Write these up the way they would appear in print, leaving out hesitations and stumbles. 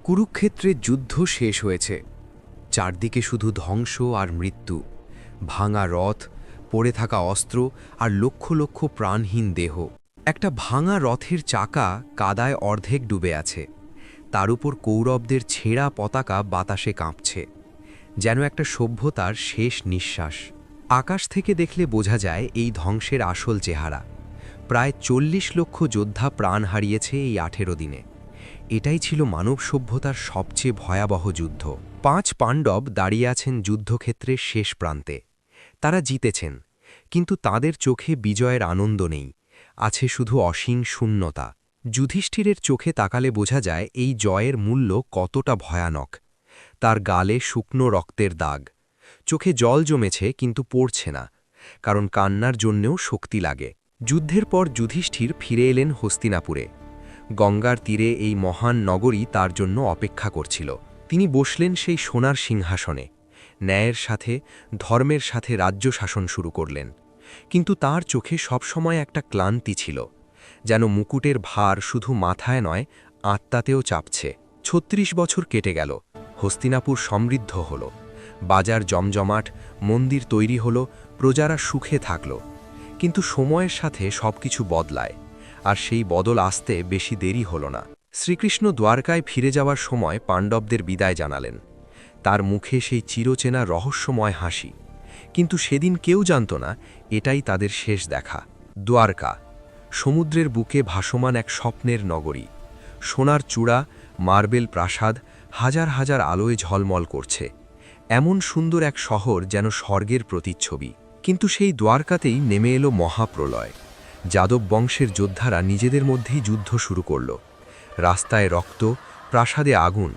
কুরুক্ষেত্রের যুদ্ধ শেষ হয়েছে। চারদিকে শুধু ধ্বংস আর মৃত্যু, ভাঙা রথ, পড়ে থাকা অস্ত্র আর লক্ষ লক্ষ প্রাণহীন দেহ। একটা ভাঙা রথের চাকা কাদায় অর্ধেক ডুবে আছে, তার উপর কৌরবদের ছেঁড়া পতাকা বাতাসে কাঁপছে, যেন একটা সভ্যতার শেষ নিঃশ্বাস। আকাশ থেকে দেখলে বোঝা যায় এই ধ্বংসের আসল চেহারা। প্রায় ৪০ লক্ষ যোদ্ধা প্রাণ হারিয়েছে এই ১৮ দিনে। এটাই ছিল মানব সভ্যতার সবচেয়ে ভয়াবহ যুদ্ধ। ৫ পাণ্ডব দাঁড়িয়ে আছেন যুদ্ধক্ষেত্রের শেষ প্রান্তে। তারা জিতেছেন, কিন্তু তাদের চোখে বিজয়ের আনন্দ নেই, আছে শুধু অসীম শূন্যতা। যুধিষ্ঠিরের চোখে তাকালে বোঝা যায় এই জয়ের মূল্য কতটা ভয়ানক। তার গালে শুকনো রক্তের দাগ, চোখে জল জমেছে কিন্তু পড়ছে না, কারণ কান্নার জন্যেও শক্তি লাগে। যুদ্ধের পর যুধিষ্ঠির ফিরে এলেন হস্তিনাপুরে। গঙ্গার তীরে এই মহান নগরী তার জন্য অপেক্ষা করছিল। তিনি বসলেন সেই সোনার সিংহাসনে, ন্যায়ের সাথে, ধর্মের সাথে রাজ্য শাসন শুরু করলেন। কিন্তু তার চোখে সবসময় একটা ক্লান্তি ছিল, যেন মুকুটের ভার শুধু মাথায় নয়, আত্মাতেও চাপছে। ৩৬ বছর কেটে গেল, হস্তিনাপুর সমৃদ্ধ হল, বাজার জমজমাট, মন্দির তৈরি হল, প্রজারা সুখে থাকল। কিন্তু সময়ের সাথে সবকিছু বদলায়, আর সেই বদল আসতে বেশি দেরি হল না। শ্রীকৃষ্ণ দ্বারকায় ফিরে যাওয়ার সময় পাণ্ডবদের বিদায় জানালেন। তার মুখে সেই চিরচেনা রহস্যময় হাসি, কিন্তু সেদিন কেউ জানত না এটাই তাদের শেষ দেখা। দ্বারকা, সমুদ্রের বুকে ভাসমান এক স্বপ্নের নগরী। সোনার চূড়া, মার্বেল প্রাসাদ, হাজার হাজার আলোয় ঝলমল করছে। এমন সুন্দর এক শহর যেন স্বর্গের প্রতিচ্ছবি। কিন্তু সেই দ্বারকাতেই নেমে এলো মহাপ্রলয়। যাদব বংশের যোদ্ধারা নিজেদের মধ্যেই যুদ্ধ শুরু করল। রাস্তায় রক্ত, প্রাসাদে আগুন।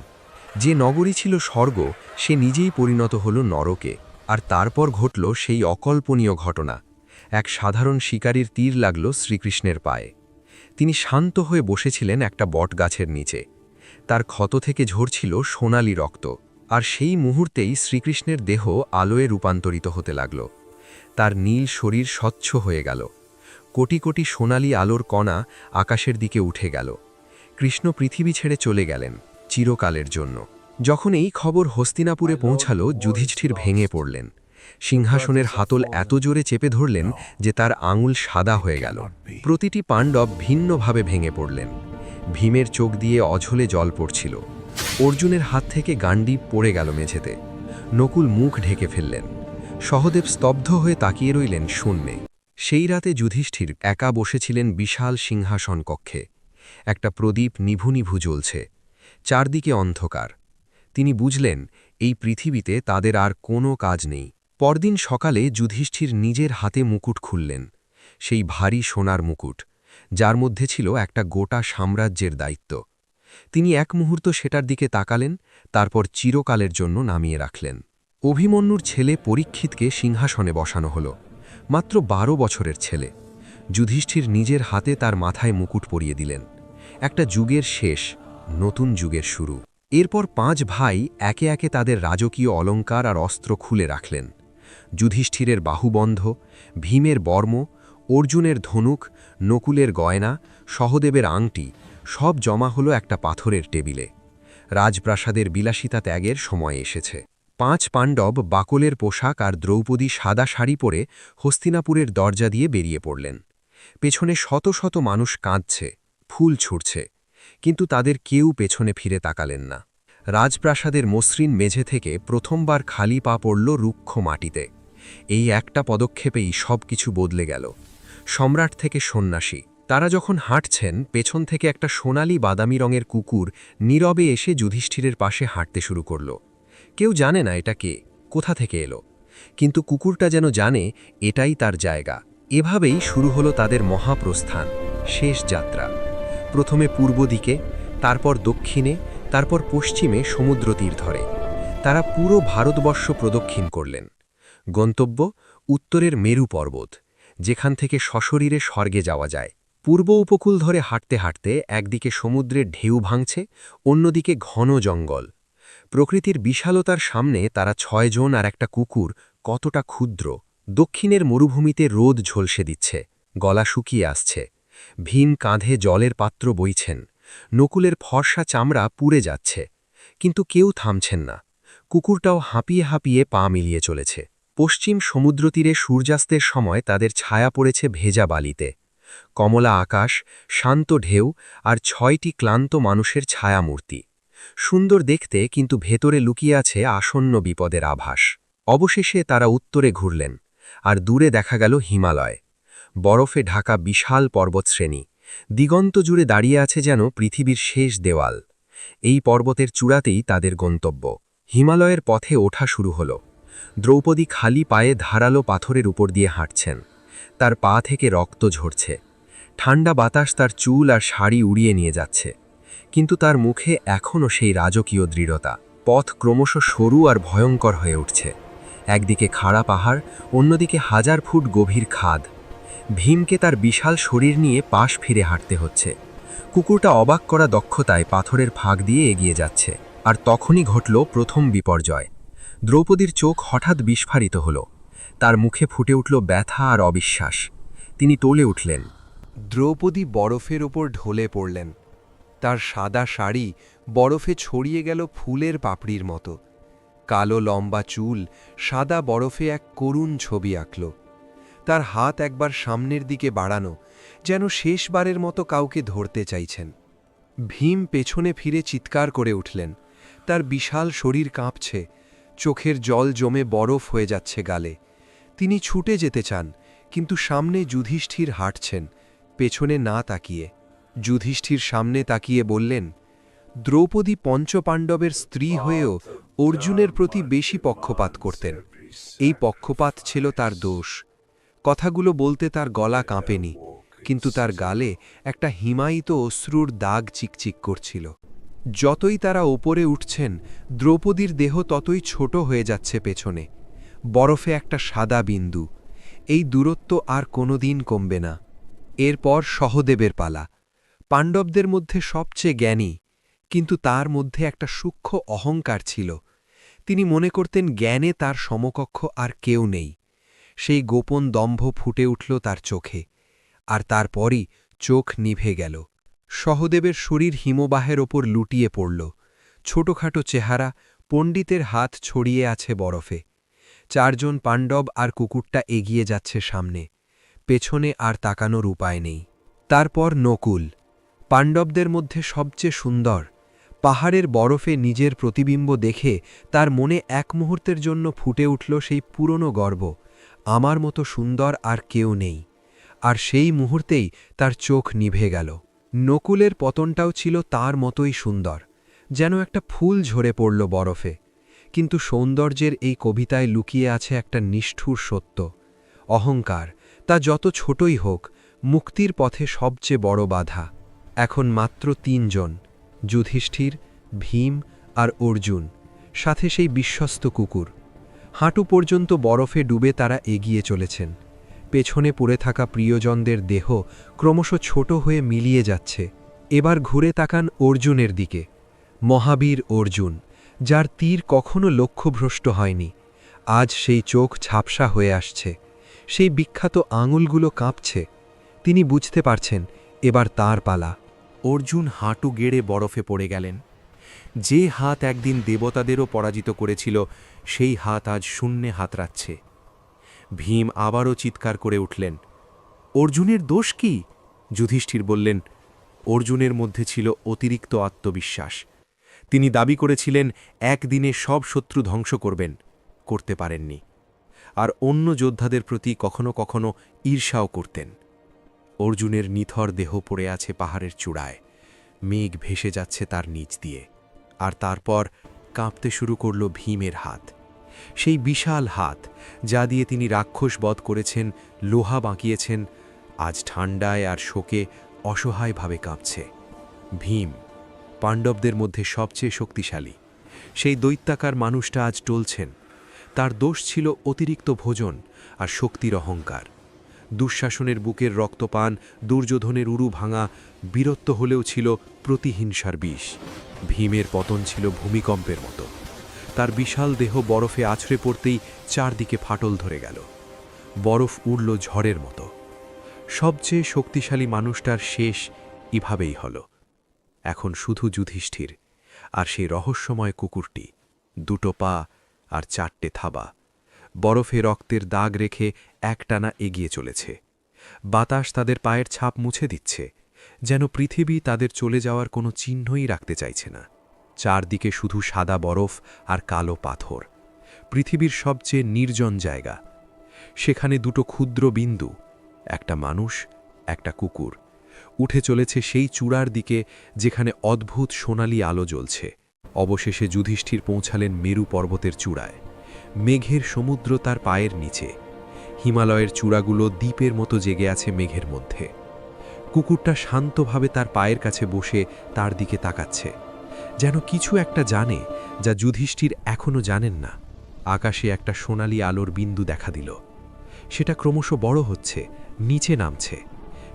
যে নগরী ছিল স্বর্গ, সে নিজেই পরিণত হল নরকে। আর তারপর ঘটল সেই অকল্পনীয় ঘটনা। এক সাধারণ শিকারীর তীর লাগল শ্রীকৃষ্ণের পায়ে। তিনি শান্ত হয়ে বসেছিলেন একটা বটগাছের নিচে। তার ক্ষত থেকে ঝরছিল সোনালি রক্ত। আর সেই মুহূর্তেই শ্রীকৃষ্ণের দেহ আলোয় রূপান্তরিত হতে লাগল। তার নীল শরীর স্বচ্ছ হয়ে গেল। কোটি কোটি সোনালি আলোর কণা আকাশের দিকে উঠে গেল। কৃষ্ণ পৃথিবী ছেড়ে চলে গেলেন, চিরকালের জন্য। যখন এই খবর হস্তিনাপুরে পৌঁছালো, যুধিষ্ঠির ভেঙে পড়লেন। সিংহাসনের হাতল এত জোরে চেপে ধরলেন যে তার আঙুল সাদা হয়ে গেল। প্রতিটি পাণ্ডব ভিন্নভাবে ভেঙে পড়লেন। ভীমের চোখ দিয়ে অঝলে জল পড়ছিল। অর্জুনের হাত থেকে গান্ডীব পড়ে গেল মেঝেতে। নকুল মুখ ঢেকে ফেললেন। সহদেব স্তব্ধ হয়ে তাকিয়ে রইলেন শূন্যে। সেই রাতে যুধিষ্ঠির একা বসেছিলেন বিশাল সিংহাসন কক্ষে। একটা প্রদীপ নিভু নিভু জ্বলছে, চারদিকে অন্ধকার। তিনি বুঝলেন এই পৃথিবীতে তাদের আর কোনো কাজ নেই। পরদিন সকালে যুধিষ্ঠির নিজের হাতে মুকুট খুললেন, সেই ভারী সোনার মুকুট, যার মধ্যে ছিল একটা গোটা সাম্রাজ্যের দায়িত্ব। তিনি এক মুহূর্ত সেটার দিকে তাকালেন, তারপর চিরকালের জন্য নামিয়ে রাখলেন। অভিমন্যুর ছেলে পরীক্ষিতকে সিংহাসনে বসানো হল। মাত্র ১২ বছরের ছেলে। যুধিষ্ঠির নিজের হাতে তার মাথায় মুকুট পরিয়ে দিলেন। একটা যুগের শেষ, নতুন যুগের শুরু। এরপর ৫ ভাই একে একে তাদের রাজকীয় অলঙ্কার আর অস্ত্র খুলে রাখলেন। যুধিষ্ঠিরের বাহুবন্ধ, ভীমের বর্ম, অর্জুনের ধনুক, নকুলের গয়না, সহদেবের আংটি, সব জমা হলো একটা পাথরের টেবিলে। রাজপ্রাসাদের বিলাসিতা ত্যাগের সময় এসেছে। ৫ পাণ্ডব বাকলের পোশাক আর দ্রৌপদী সাদা শাড়ি পরে হস্তিনাপুরের দরজা দিয়ে বেরিয়ে পড়লেন। পেছনে শত শত মানুষ কাঁদছে, ফুল ছুঁড়ছে, কিন্তু তাদের কেউ পেছনে ফিরে তাকালেন না। রাজপ্রাসাদের মসৃণ মেঝে থেকে প্রথমবার খালি পা পড়ল রুক্ষ মাটিতে। এই একটা পদক্ষেপেই সব কিছু বদলে গেল। সম্রাট থেকে সন্ন্যাসী, তারা যখন হাঁটছেন, পেছন থেকে একটা সোনালি বাদামি রঙের কুকুর নীরবে এসে যুধিষ্ঠিরের পাশে হাঁটতে শুরু করল। কেউ জানে না এটা কে, কোথা থেকে এলো, কিন্তু কুকুরটা যেন জানে এটাই তার জায়গা। এভাবেই শুরু হলো তাদের মহাপ্রস্থান, শেষ যাত্রা। প্রথমে পূর্ব দিকে, তারপর দক্ষিণে, তারপর পশ্চিমে সমুদ্র তীর ধরে। তারা পুরো ভারতবর্ষ প্রদক্ষিণ করলেন। গন্তব্য উত্তরের মেরু পর্বত, যেখান থেকে সশরীরে স্বর্গে যাওয়া যায়। পূর্ব উপকূল ধরে হাঁটতে হাঁটতে একদিকে সমুদ্রের ঢেউ ভাঙছে, অন্যদিকে ঘন জঙ্গল। প্রকৃতির বিশালতার সামনে তারা ৬ জন আর একটা কুকুর কতটা ক্ষুদ্র। দক্ষিণের মরুভূমিতে রোদ ঝলসে দিচ্ছে, গলা শুকিয়ে আসছে। ভীম কাঁধে জলের পাত্র বইছেন, নকুলের ফর্সা চামড়া পুড়ে যাচ্ছে। কিন্তু কেউ থামছেন না। কুকুরটাও হাঁপিয়ে হাঁপিয়ে পা মিলিয়ে চলেছে। পশ্চিম সমুদ্রতীরে সূর্যাস্তের সময় তাদের ছায়া পড়েছে ভেজা বালিতে। কমলা আকাশ, শান্ত ঢেউ আর ৬টি ক্লান্ত মানুষের ছায়ামূর্তি। সুন্দর দেখতে, কিন্তু ভেতরে লুকিয়ে আছে আসন্ন বিপদের আভাস। অবশেষে তারা উত্তরে ঘুরলেন, আর দূরে দেখা গেল হিমালয়। বরফে ঢাকা বিশাল পর্বতশ্রেণী, দিগন্ত জুড়ে দাঁড়িয়ে আছে যেন পৃথিবীর শেষ দেওয়াল। এই পর্বতের চূড়াতেই তাদের গন্তব্য। হিমালয়ের পথে ওঠা শুরু হল। দ্রৌপদী খালি পায়ে ধারালো পাথরের উপর দিয়ে হাঁটছেন। তার পা থেকে রক্ত ঝরছে। ঠান্ডা বাতাস তার চুল আর শাড়ি উড়িয়ে নিয়ে যাচ্ছে, কিন্তু তার মুখে এখনও সেই রাজকীয় দৃঢ়তা। পথ ক্রমশ সরু আর ভয়ঙ্কর হয়ে উঠছে। একদিকে খাড়া পাহাড়, অন্যদিকে 1000 ফুট গভীর খাদ। ভীমকে তার বিশাল শরীর নিয়ে পাশ ফিরে হাঁটতে হচ্ছে। কুকুরটা অবাক করা দক্ষতায় পাথরের ফাঁক দিয়ে এগিয়ে যাচ্ছে। আর তখনই ঘটল প্রথম বিপর্যয়। দ্রৌপদীর চোখ হঠাৎ বিস্ফারিত হল। তার মুখে ফুটে উঠল ব্যথা আর অবিশ্বাস। তিনি টলে উঠলেন। দ্রৌপদী বরফের ওপর ঢলে পড়লেন। তার সাদা শাড়ি বরফে ছড়িয়ে গেল ফুলের পাপড়ির মতো। কালো লম্বা চুল সাদা বরফে এক করুণ ছবি আঁকল। তার হাত একবার সামনের দিকে বাড়ানো, যেন শেষবারের মতো কাউকে ধরতে চাইছেন। ভীম পেছনে ফিরে চিৎকার করে উঠলেন। তার বিশাল শরীর কাঁপছে, চোখের জল জমে বরফ হয়ে যাচ্ছে গালে। তিনি ছুটে যেতে চান, কিন্তু সামনে যুধিষ্ঠির হাঁটছেন, পেছনে না তাকিয়ে। যুধিষ্ঠির সামনে তাকিয়ে বললেন, দ্রৌপদী পঞ্চপাণ্ডবের স্ত্রী হয়েও অর্জুনের প্রতি বেশি পক্ষপাত করতেন। এই পক্ষপাত ছিল তার দোষ। কথাগুলো বলতে তার গলা কাঁপেনি, কিন্তু তার গালে একটা হিমায়িত অশ্রুর দাগ চিকচিক করছিল। যতই তারা ওপরে উঠছেন, দ্রৌপদীর দেহ ততই ছোট হয়ে যাচ্ছে পেছনে। বরফে একটা সাদা বিন্দু। এই দূরত্ব আর কোনোদিন কমবে না। এরপর সহদেবের পালা। পাণ্ডবদের মধ্যে সবচেয়ে জ্ঞানী, কিন্তু তার মধ্যে একটা সূক্ষ্ম অহংকার ছিল। তিনি মনে করতেন জ্ঞানে তার সমকক্ষ আর কেউ নেই। সেই গোপন দম্ভ ফুটে উঠল তার চোখে, আর তারপরই চোখ নিভে গেল। সহদেবের শরীর হিমবাহের ওপর লুটিয়ে পড়ল। ছোটখাটো চেহারা, পণ্ডিতের হাত ছড়িয়ে আছে বরফে। 4 জন পাণ্ডব আর কুকুরটা এগিয়ে যাচ্ছে সামনে। পেছনে আর তাকানোর উপায় নেই। তারপর নকুল, পাণ্ডবদের মধ্যে সবচেয়ে সুন্দর। পাহাড়ের বরফে নিজের প্রতিবিম্ব দেখে তার মনে এক মুহূর্তের জন্য ফুটে উঠল সেই পুরনো গর্ব, আমার মতো সুন্দর আর কেউ নেই। আর সেই মুহূর্তেই তার চোখ নিভে গেল। নকুলের পতনটাও ছিল তার মতোই সুন্দর, যেন একটা ফুল ঝরে পড়ল বরফে। কিন্তু সৌন্দর্যের এই কবিতায় লুকিয়ে আছে একটা নিষ্ঠুর সত্য। অহংকার, তা যত ছোটই হোক, মুক্তির পথে সবচেয়ে বড় বাধা। এখন মাত্র 3 জন, যুধিষ্ঠির, ভীম আর অর্জুন, সাথে সেই বিশ্বস্ত কুকুর। হাঁটু পর্যন্ত বরফে ডুবে তারা এগিয়ে চলেছেন। পেছনে পড়ে থাকা প্রিয়জনদের দেহ ক্রমশ ছোট হয়ে মিলিয়ে যাচ্ছে। এবার ঘুরে তাকান অর্জুনের দিকে। মহাবীর অর্জুন, যার তীর কখনো লক্ষ্যভ্রষ্ট হয়নি, আজ সেই চোখ ঝাপসা হয়ে আসছে। সেই বিখ্যাত আঙুলগুলো কাঁপছে। তিনি বুঝতে পারছেন এবার তার পালা। অর্জুন হাঁটু গেড়ে বরফে পড়ে গেলেন। যে হাত একদিন দেবতাদেরও পরাজিত করেছিল, সেই হাত আজ শূন্যে হাতড়াচ্ছে। ভীম আবারও চিৎকার করে উঠলেন, অর্জুনের দোষ কি? যুধিষ্ঠির বললেন, অর্জুনের মধ্যে ছিল অতিরিক্ত আত্মবিশ্বাস। তিনি দাবি করেছিলেন একদিনে সব শত্রু ধ্বংস করবেন, করতে পারেননি। আর অন্য যোদ্ধাদের প্রতি কখনো কখনো ঈর্ষাও করতেন। অর্জুনের নিথর দেহ পড়ে আছে পাহাড়ের চূড়ায়। মেঘ ভেসে যাচ্ছে তার নিচ দিয়ে। আর তারপর কাঁপতে শুরু করল ভীমের হাত। সেই বিশাল হাত, যা দিয়ে তিনি রাক্ষস বধ করেছেন, লোহা বাঁকিয়েছেন, আজ ঠান্ডায় আর শোকে অসহায়ভাবে কাঁপছে। ভীম, পাণ্ডবদের মধ্যে সবচেয়ে শক্তিশালী, সেই দৈত্যাকার মানুষটা আজ টলছেন। তার দোষ ছিল অতিরিক্ত ভোজন আর শক্তির অহংকার। দুঃশাসনের বুকের রক্তপান, দুর্যোধনের উরু ভাঙা, বীরত্ব হলেও ছিল প্রতিহিংসার বিষ। ভীমের পতন ছিল ভূমিকম্পের মতো। তার বিশাল দেহ বরফে আছড়ে পড়তেই চারদিকে ফাটল ধরে গেল। বরফ উড়ল ঝড়ের মতো। সবচেয়ে শক্তিশালী মানুষটার শেষ এভাবেই হল। এখন শুধু যুধিষ্ঠির, আর সেই রহস্যময় কুকুরটি, 2 পা আর 4টে থাবা, বরফে রক্তের দাগ রেখে একটানা এগিয়ে চলেছে। বাতাস তাদের পায়ের ছাপ মুছে দিচ্ছে, যেন পৃথিবী তাদের চলে যাওয়ার কোনো চিহ্নই রাখতে চাইছে না। চারদিকে শুধু সাদা বরফ আর কালো পাথর, পৃথিবীর সবচেয়ে নির্জন জায়গা। সেখানে 2 ক্ষুদ্র বিন্দু, একটা মানুষ, একটা কুকুর, উঠে চলেছে সেই চূড়ার দিকে যেখানে অদ্ভুত সোনালি আলো জ্বলছে। অবশেষে যুধিষ্ঠির পৌঁছালেন মেরু পর্বতের চূড়ায়। মেঘের সমুদ্র তার পায়ের নিচে, হিমালয়ের চূড়াগুলো দ্বীপের মতো জেগে আছে মেঘের মধ্যে। কুকুরটা শান্তভাবে তার পায়ের কাছে বসে তার দিকে তাকাচ্ছে, যেন কিছু একটা জানে যা যুধিষ্ঠির এখনও জানেন না। আকাশে একটা সোনালি আলোর বিন্দু দেখা দিল। সেটা ক্রমশ বড় হচ্ছে, নিচে নামছে।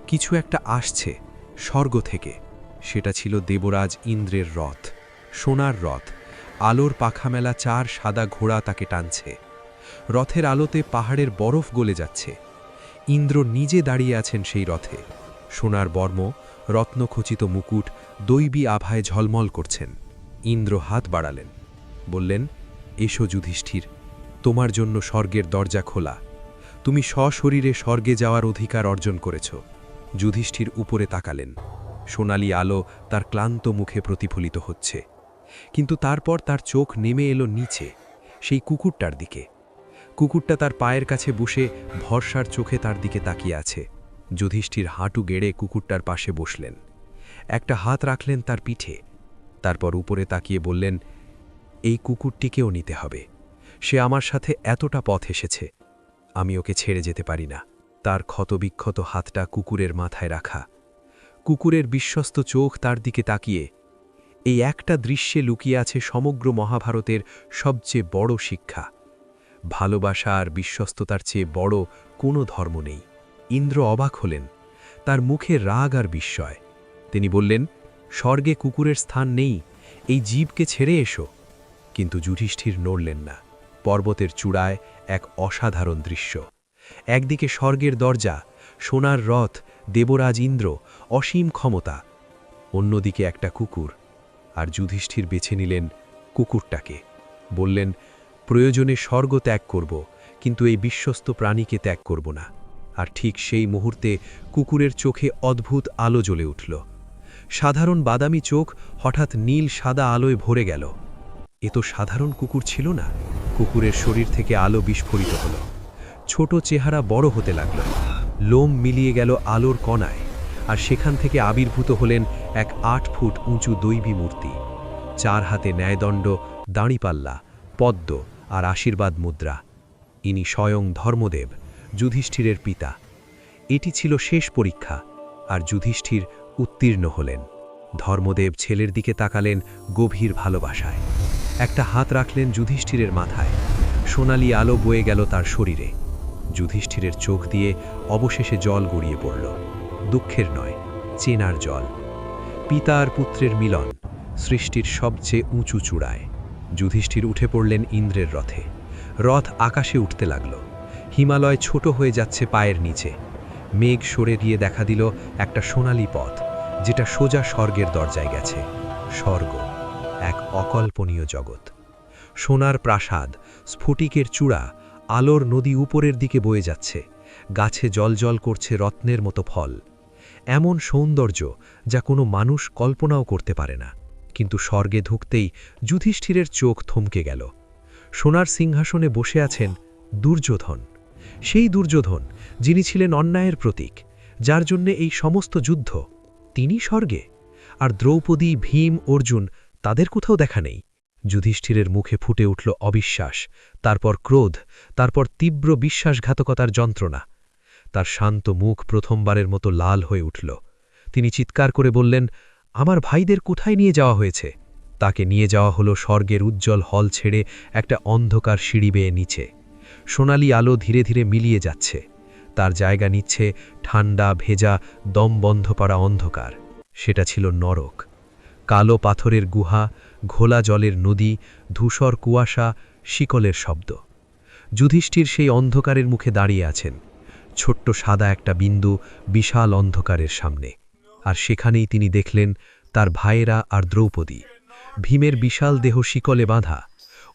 কিছু একটা আসছে স্বর্গ থেকে। সেটা ছিল দেবরাজ ইন্দ্রের রথ, সোনার রথ। আলোর পাখা মেলা 4 সাদা ঘোড়া তাকে টানছে। রথের আলোতে পাহাড়ের বরফ গলে যাচ্ছে। ইন্দ্র নিজে দাঁড়িয়ে আছেন সেই রথে। সোনার বর্ম, রত্নখচিত মুকুট দৈবী আভায় ঝলমল করছেন। ইন্দ্র হাত বাড়ালেন, বললেন, এসো যুধিষ্ঠির, তোমার জন্য স্বর্গের দরজা খোলা। তুমি সশরীরে স্বর্গে যাওয়ার অধিকার অর্জন করেছ। যুধিষ্ঠির উপরে তাকালেন। সোনালি আলো তার ক্লান্ত মুখে প্রতিফলিত হচ্ছে। কিন্তু তারপর তার চোখ নেমে এলো নিচে, সেই কুকুরটার দিকে। কুকুরটা তার পায়ের কাছে বসে ভরসার চোখে তার দিকে তাকিয়ে আছে। যুধিষ্ঠির হাঁটু গেড়ে কুকুরটার পাশে বসলেন, একটা হাত রাখলেন তার পিঠে। তারপর উপরে তাকিয়ে বললেন, এই কুকুরটিকেও নিতে হবে। সে আমার সাথে এতটা পথ এসেছে, আমি ওকে ছেড়ে যেতে পারি না। তার ক্ষতবিক্ষত হাতটা কুকুরের মাথায় রাখা। কুকুরের বিশ্বস্ত চোখ তার দিকে তাকিয়ে। এই একটা দৃশ্যে লুকিয়ে আছে সমগ্র মহাভারতের সবচেয়ে বড় শিক্ষা। ভালোবাসা আর বিশ্বস্ততার চেয়ে বড় কোনো ধর্ম নেই। ইন্দ্র অবাক হলেন, তার মুখে রাগ আর বিস্ময়। তিনি বললেন, স্বর্গে কুকুরের স্থান নেই, এই জীবকে ছেড়ে এসো। কিন্তু যুধিষ্ঠির নড়লেন না। পর্বতের চূড়ায় এক অসাধারণ দৃশ্য। একদিকে স্বর্গের দরজা, সোনার রথ, দেবরাজ ইন্দ্র, অসীম ক্ষমতা। অন্যদিকে একটা কুকুর। আর যুধিষ্ঠির বেছে নিলেন কুকুরটাকে। বললেন, প্রয়োজনে স্বর্গ ত্যাগ করব, কিন্তু এই বিশ্বস্ত প্রাণীকে ত্যাগ করব না। আর ঠিক সেই মুহূর্তে কুকুরের চোখে অদ্ভুত আলো জ্বলে উঠল। সাধারণ বাদামি চোখ হঠাৎ নীল সাদা আলোয় ভরে গেল। এ তো সাধারণ কুকুর ছিল না। কুকুরের শরীর থেকে আলো বিস্ফোরিত হল। ছোট চেহারা বড় হতে লাগল, লোম মিলিয়ে গেল আলোর কণায়। আর সেখান থেকে আবির্ভূত হলেন এক 8 ফুট উঁচু দৈবী মূর্তি। 4 হাতে ন্যায়দণ্ড, দাঁড়িপাল্লা, পদ্ম আর আশীর্বাদ মুদ্রা। ইনি স্বয়ং ধর্মদেব, যুধিষ্ঠিরের পিতা। এটি ছিল শেষ পরীক্ষা, আর যুধিষ্ঠির উত্তীর্ণ হলেন। ধর্মদেব ছেলের দিকে তাকালেন গভীর ভালোবাসায়। একটা হাত রাখলেন যুধিষ্ঠিরের মাথায়। সোনালি আলো বয়ে গেল তার শরীরে। যুধিষ্ঠিরের চোখ দিয়ে অবশেষে জল গড়িয়ে পড়ল। দুঃখের নয়, চেনার জল। পিতা আর পুত্রের মিলন, সৃষ্টির সবচেয়ে উঁচু চূড়ায়। যুধিষ্ঠির উঠে পড়লেন ইন্দ্রের রথে। রথ আকাশে উঠতে লাগল। হিমালয় ছোট হয়ে যাচ্ছে পায়ের নিচে। মেঘ সরে গিয়ে দেখা দিল একটা সোনালি পথ, যেটা সোজা স্বর্গের দরজায় গেছে। স্বর্গ, এক অকল্পনীয় জগৎ। সোনার প্রাসাদ, স্ফটিকের চূড়া, আলোর নদী উপরের দিকে বয়ে যাচ্ছে। গাছে জলজল করছে রত্নের মতো ফল। এমন সৌন্দর্য যা কোনো মানুষ কল্পনাও করতে পারে না। কিন্তু স্বর্গে ঢুকতেই যুধিষ্ঠিরের চোখ থমকে গেল। সোনার সিংহাসনে বসে আছেন দুর্যোধন। সেই দুর্যোধন যিনি ছিলেন অন্যায়ের প্রতীক, যার জন্যে এই সমস্ত যুদ্ধ। তিনি স্বর্গে। আর দ্রৌপদী, ভীম, অর্জুন, তাদের কোথাও দেখা নেই। যুধিষ্ঠিরের মুখে ফুটে উঠল অবিশ্বাস, তারপর ক্রোধ, তারপর তীব্র বিশ্বাসঘাতকতার যন্ত্রণা। তার শান্ত মুখ প্রথমবারের মতো লাল হয়ে উঠল। তিনি চিৎকার করে বললেন, আমার ভাইদের কোথায় নিয়ে যাওয়া হয়েছে? তাকে নিয়ে যাওয়া হলো স্বর্গের উজ্জ্বল হল ছেড়ে একটা অন্ধকার সিঁড়ি বেয়ে নিচে। সোনালি আলো ধীরে ধীরে মিলিয়ে যাচ্ছে। তার জায়গা নিচ্ছে ঠান্ডা, ভেজা, দম বন্ধ পাড়া অন্ধকার। সেটা ছিল নরক। কালো পাথরের গুহা, ঘোলা জলের নদী, ধূসর কুয়াশা, শিকলের শব্দ। যুধিষ্ঠির সেই অন্ধকারের মুখে দাঁড়িয়ে আছেন, ছোট্ট সাদা একটা বিন্দু বিশাল অন্ধকারের সামনে। আর সেখানেই তিনি দেখলেন তার ভাইয়েরা আর দ্রৌপদী। ভীমের বিশাল দেহ শিকলে বাঁধা,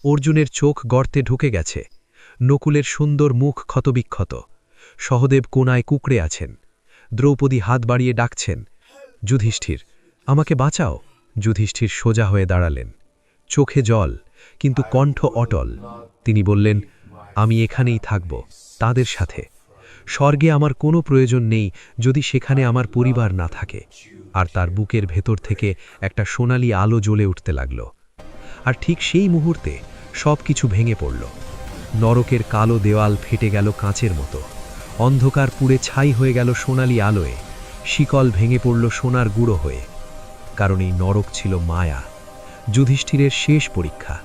অর্জুনের চোখ গর্তে ঢুকে গেছে, নকুলের সুন্দর মুখ ক্ষতবিক্ষত, সহদেব কোনায় কুকড়ে আছেন, দ্রৌপদী হাত বাড়িয়ে ডাকছেন, যুধিষ্ঠির, আমাকে বাঁচাও। যুধিষ্ঠির সোজা হয়ে দাঁড়ালেন, চোখে জল, কিন্তু কণ্ঠ অটল। তিনি বললেন, আমি এখানেই থাকব, তাদের সাথে। স্বর্গে আমার কোনো প্রয়োজন নেই যদি সেখানে আমার পরিবার না থাকে। আর তার বুকের ভেতর থেকে একটা সোনালি আলো জ্বলে উঠতে লাগল। আর ঠিক সেই মুহূর্তে সব কিছু ভেঙে পড়ল। নরকের কালো দেওয়াল ফেটে গেল কাঁচের মতো, অন্ধকার পুড়ে ছাই হয়ে গেল সোনালি আলোয়, শিকল ভেঙে পড়ল সোনার গুঁড়ো হয়ে। কারণ এই নরক ছিল মায়া, যুধিষ্ঠিরের শেষ পরীক্ষা,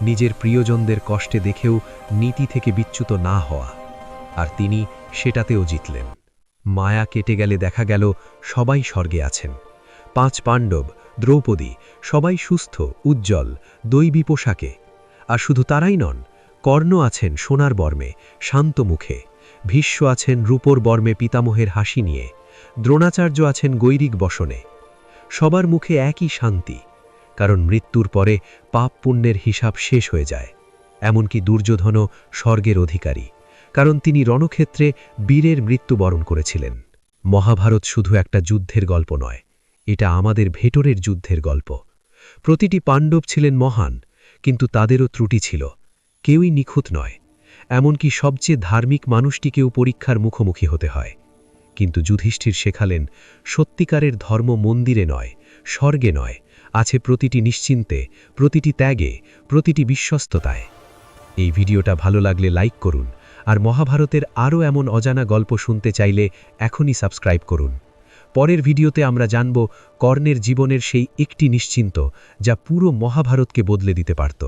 নিজের প্রিয়জনদের কষ্টে দেখেও নীতি থেকে বিচ্যুত না হওয়া। আর তিনি সেটাতেও জিতলেন। মায়া কেটে গেলে দেখা গেল সবাই স্বর্গে আছেন। 5 পাণ্ডব, দ্রৌপদী, সবাই সুস্থ, উজ্জ্বল, দৈবী পোশাকে। আর শুধু তারাই নন, কর্ণ আছেন সোনার বর্মে, শান্ত মুখে, ভীষ্ম আছেন রূপোর বর্মে পিতামহের হাসি নিয়ে, দ্রোণাচার্য আছেন গৈরিক বসনে। সবার মুখে একই শান্তি, কারণ মৃত্যুর পরে পাপ পুণ্যের হিসাব শেষ হয়ে যায়। এমনকি দুর্যোধনও স্বর্গের অধিকারী, কারণ তিনি রণক্ষেত্রে বীরের মৃত্যুবরণ করেছিলেন। মহাভারত শুধু একটা যুদ্ধের গল্প নয়, এটা আমাদের ভেতরের যুদ্ধের গল্প। প্রতিটি পাণ্ডব ছিলেন মহান, কিন্তু তাদেরও ত্রুটি ছিল, কেউই নিখুঁত নয়। এমনকি সবচেয়ে ধার্মিক মানুষটিকেও পরীক্ষার মুখোমুখি হতে হয়। কিন্তু যুধিষ্ঠির শেখালেন, সত্যিকারের ধর্ম মন্দিরে নয়, স্বর্গে নয়, আছে প্রতিটি নিশ্চিন্তে, প্রতিটি ত্যাগে, প্রতিটি বিশ্বস্ততায়। এই ভিডিওটা ভালো লাগলে লাইক করুন, আর মহাভারতের আরও এমন অজানা গল্প শুনতে চাইলে এখনই সাবস্ক্রাইব করুন। পরের ভিডিওতে আমরা জানব কর্ণের জীবনের সেই একটি নিশ্চিন্ত, যা পুরো মহাভারতকে বদলে দিতে পারত।